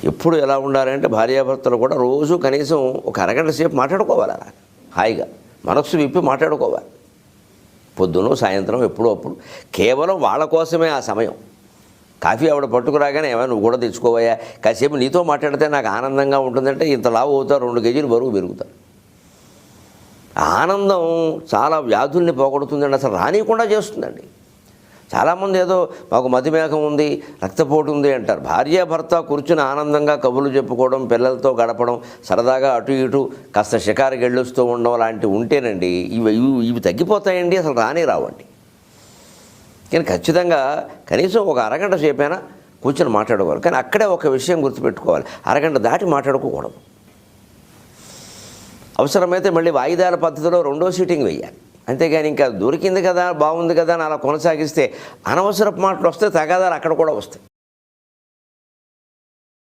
ఎప్పుడు ఎలా ఉండాలంటే భార్యాభర్తలు కూడా రోజు కనీసం ఒక అరగంట సేపు మాట్లాడుకోవాలి, అలా హాయిగా మనస్సు విప్పి మాట్లాడుకోవాలి. పొద్దున సాయంత్రం ఎప్పుడో అప్పుడు కేవలం వాళ్ళ కోసమే ఆ సమయం. కాఫీ ఆవిడ పట్టుకురాగానే ఏమైనా నువ్వు కూడా తెచ్చుకోవయ్యా, కాసేపు నీతో మాట్లాడితే నాకు ఆనందంగా ఉంటుందంటే ఇంత లావు అవుతారు, 2 కేజీలు బరువు పెరుగుతారు. ఆనందం చాలా వ్యాధుల్ని పోగొడుతుందండి, అసలు రానియకుండా చేస్తుందండి. చాలామంది ఏదో మాకు మతిమేహం ఉంది, రక్తపోటు ఉంది అంటారు. భార్యాభర్త కూర్చుని ఆనందంగా కబుర్లు చెప్పుకోవడం, పిల్లలతో గడపడం, సరదాగా అటు ఇటు కాస్త షికారుకి వెళ్ళొస్తూ ఉండడం లాంటివి ఉంటేనండి ఇవి తగ్గిపోతాయండి, అసలు రావండి. కానీ ఖచ్చితంగా కనీసం ఒక అరగంట సేపైనా కూర్చొని మాట్లాడుకోవాలి. కానీ అక్కడే ఒక విషయం గుర్తుపెట్టుకోవాలి, అరగంట దాటి మాట్లాడుకోకూడదు. అవసరమైతే మళ్ళీ వాయిదాల పద్ధతిలో 2వ సీటింగ్ వేయాలి. అంతేగాని ఇంకా దొరికింది కదా, బాగుంది కదా అని అలా కొనసాగిస్తే అనవసరపు మాటలు వస్తే తగాదాలు అక్కడ కూడా వస్తాయి.